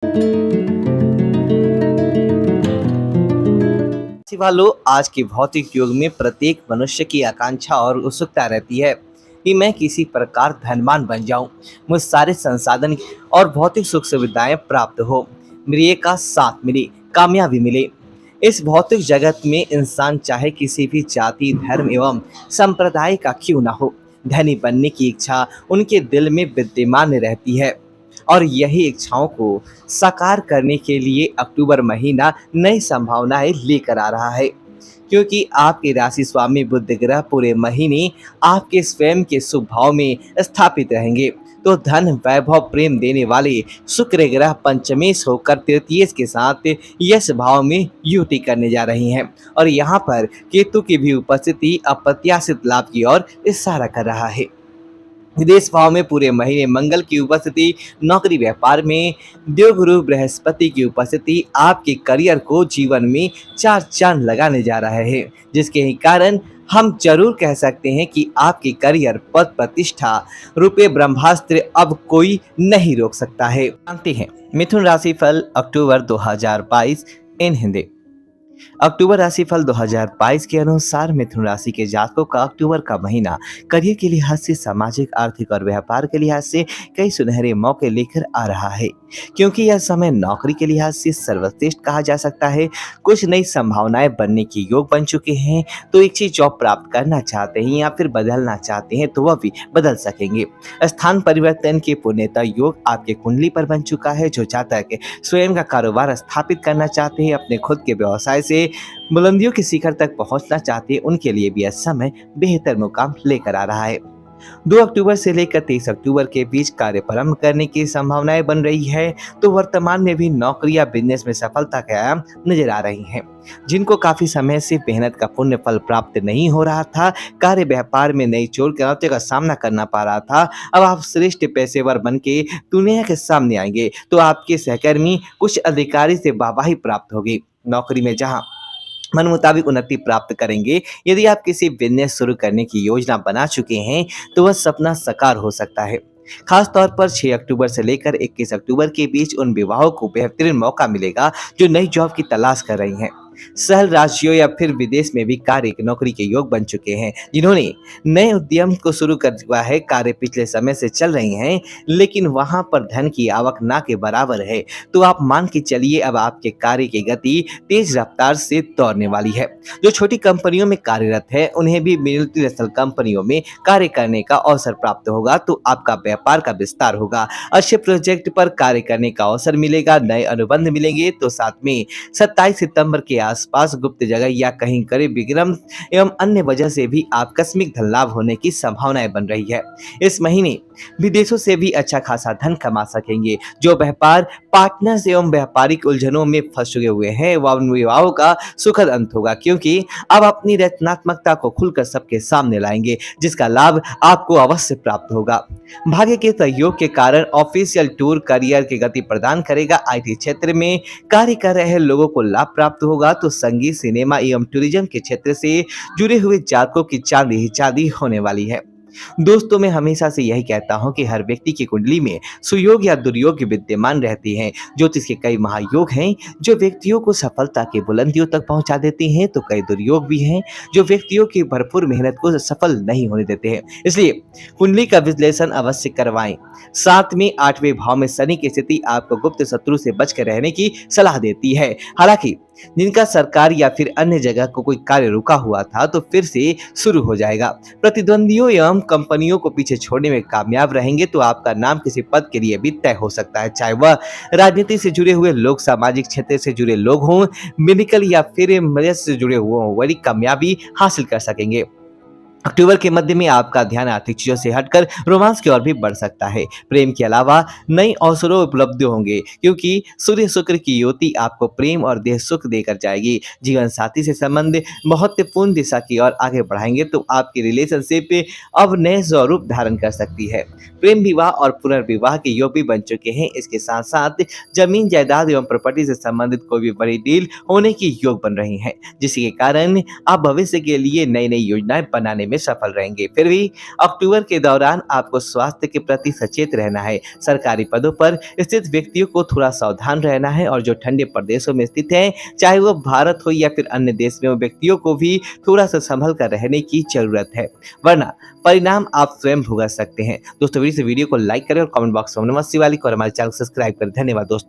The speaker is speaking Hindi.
राशि वालों, आज के भौतिक युग में प्रत्येक मनुष्य की आकांक्षा और उत्सुकता रहती है कि मैं किसी प्रकार धनवान बन जाऊं, मुझे सारे संसाधन और भौतिक सुख सुविधाएं प्राप्त हो, मेरे का साथ मिले, कामयाबी मिले। इस भौतिक जगत में इंसान चाहे किसी भी जाति, धर्म एवं संप्रदाय का क्यों ना हो, धनी बनने की इच्छा उनके दिल में विद्यमान रहती है। और यही इच्छाओं को साकार करने के लिए अक्टूबर महीना नई संभावनाएं लेकर आ रहा है, क्योंकि आपके राशि स्वामी बुध ग्रह पूरे महीने आपके स्वयं के शुभ भाव में स्थापित रहेंगे। तो धन, वैभव, प्रेम देने वाले शुक्र ग्रह पंचमेश होकर तृतीयेश के साथ यश भाव में युति करने जा रही हैं, और यहाँ पर केतु की भी उपस्थिति अप्रत्याशित लाभ की ओर इशारा कर रहा है। विदेश भाव में पूरे महीने मंगल की उपस्थिति, नौकरी व्यापार में देवगुरु बृहस्पति की उपस्थिति आपके करियर को जीवन में चार चांद लगाने जा रहा है, जिसके ही कारण हम जरूर कह सकते हैं कि आपके करियर, पद, प्रतिष्ठा, रुपये, ब्रह्मास्त्र अब कोई नहीं रोक सकता है। जानते हैं मिथुन राशि फल अक्टूबर 2022 इन हिंदी। अक्टूबर राशिफल 2022 के अनुसार मिथुन राशि के जातकों का अक्टूबर का महीना करियर के लिहाज से, सामाजिक, आर्थिक और व्यापार के लिहाज से कई सुनहरे मौके लेकर आ रहा है, क्योंकि यह समय नौकरी के लिहाज से सर्वश्रेष्ठ कहा जा सकता है। कुछ नई संभावनाएं बनने की योग बन चुके हैं, तो एक चीज जॉब प्राप्त करना चाहते हैं या फिर बदलना चाहते हैं तो वह भी बदल सकेंगे। स्थान परिवर्तन के पुण्यता योग आपके कुंडली पर बन चुका है। जो जातक स्वयं का कारोबार स्थापित करना चाहते हैं, अपने खुद के व्यवसाय से बुलंदियों के शिखर तक पहुंचना चाहते हैं, उनके लिए भी यह समय बेहतर मुकाम लेकर आ रहा है। 2 अक्टूबर से लेकर 23 अक्टूबर के बीच कार्य प्रारंभ करने की संभावनाएं बन रही है। तो वर्तमान में भी नौकरी या बिजनेस में सफलता के आयाम नजर आ रही हैं। जिनको काफी समय से मेहनत का पुण्य फल प्राप्त नहीं हो रहा था, कार्य व्यापार में नई चोट चुनौतियों का सामना करना पा रहा था, अब आप श्रेष्ठ पेशेवर बन के दुनिया के सामने आएंगे। तो आपके सहकर्मी, कुछ अधिकारी से वाहवाही प्राप्त होगी। नौकरी में जहां मन मुताबिक उन्नति प्राप्त करेंगे। यदि आप किसी बिजनेस शुरू करने की योजना बना चुके हैं तो वह सपना साकार हो सकता है। खास तौर पर 6 अक्टूबर से लेकर 21 अक्टूबर के बीच उन विवाहों को बेहतरीन मौका मिलेगा जो नई जॉब की तलाश कर रही हैं। शहर, राज्यों या फिर विदेश में भी कार्य, नौकरी के योग बन चुके हैं। जिन्होंने नए उद्यम को शुरू कर दिया है, कार्य पिछले समय से चल रही हैं, लेकिन वहां पर धन की आवक ना के बराबर है। तो आप मान के चलिए अब आपके कार्य की गति तेज रफ्तार से दौड़ने वाली है। जो छोटी कंपनियों में कार्यरत है, उन्हें भी मल्टीनेशनल कंपनियों में कार्य करने का अवसर प्राप्त होगा। तो आपका व्यापार का विस्तार होगा, अच्छे प्रोजेक्ट पर कार्य करने का अवसर मिलेगा, नए अनुबंध मिलेंगे। तो साथ में 27 सितंबर के आसपास गुप्त जगह या कहीं करीब विक्रम एवं अन्य वजह से भी आकस्मिक धन लाभ होने की संभावनाएं बन रही है। इस महीने विदेशों से भी अच्छा खासा धन कमा सकेंगे। जो व्यापार पार्टनर्स एवं व्यापारिक उलझनों में फंस चुके हुए हैं, वह उन विवाहों का सुखद अंत होगा, क्योंकि अब अपनी रचनात्मकता को खुलकर सबके सामने लाएंगे, जिसका लाभ आपको अवश्य प्राप्त होगा। भाग्य के सहयोग के कारण ऑफिशियल टूर करियर की गति प्रदान करेगा। आईटी क्षेत्र में कार्य कर रहे लोगों को लाभ प्राप्त होगा। तो संगीत, सिनेमा एवं टूरिज्म के क्षेत्र से जुड़े हुए जातकों की चांदी ही चांदी होने वाली है। दोस्तों, मैं हमेशा से यही कहता हूं कि हर व्यक्ति की कुंडली में सुयोग या दुर्योग विद्यमान रहती हैं। ज्योतिष के कई महायोग हैं जो व्यक्तियों को सफलता की बुलंदियों तक पहुंचा देते हैं, तो कई दुर्योग भी हैं जो व्यक्तियों की भरपूर मेहनत को सफल नहीं होने देते हैं। इसलिए कुंडली का विश्लेषण अवश्य करवाएं। साथ में 8वें भाव में शनि की स्थिति आपको गुप्त शत्रु से बचकर रहने की सलाह देती है। हालांकि जिनका सरकार या फिर अन्य जगह को कोई कार्य रुका हुआ था, तो फिर से शुरू हो जाएगा। प्रतिद्वंदियों एवं कंपनियों को पीछे छोड़ने में कामयाब रहेंगे। तो आपका नाम किसी पद के लिए भी तय हो सकता है, चाहे वह राजनीति से जुड़े हुए लोग, सामाजिक क्षेत्र से जुड़े लोग हों, मेडिकल या फिर मदद से जुड़े हुए हों, बड़ी कामयाबी हासिल कर सकेंगे। अक्टूबर के मध्य में आपका ध्यान आर्थिक चीजों से हटकर रोमांस की ओर भी बढ़ सकता है। प्रेम के अलावा नई अवसरों उपलब्ध होंगे, क्योंकि सूर्य शुक्र की युति आपको प्रेम और देह सुख देकर जाएगी। जीवन साथी से संबंध महत्वपूर्ण दिशा की ओर आगे बढ़ाएंगे। तो आपकी रिलेशनशिप अब नए स्वरूप धारण कर सकती है। प्रेम विवाह और पुनर्विवाह के योग भी बन चुके हैं। इसके साथ साथ जमीन, जायदाद एवं प्रॉपर्टी से संबंधित कोई भी बड़ी डील होने की योग बन रही है, जिसके कारण आप भविष्य के लिए नई नई योजनाएं बनाने में सफल रहेंगे। फिर भी अक्टूबर के दौरान आपको स्वास्थ्य के प्रति सचेत रहना है। सरकारी पदों पर स्थित व्यक्तियों को थोड़ा सावधान रहना है और जो ठंडे प्रदेशों में स्थित हैं, चाहे वो भारत हो या फिर अन्य देश में हो, व्यक्तियों को भी थोड़ा-सा संभल कर रहने की ज़रूरत है, वरना परिणाम आप स्वयं भुगत सकते हैं। दोस्तों, इस वीडियो को लाइक करें और कमेंट बॉक्स में नमः शिवाय लिखें और हमारे चैनल को सब्सक्राइब करें। धन्यवाद दोस्तों।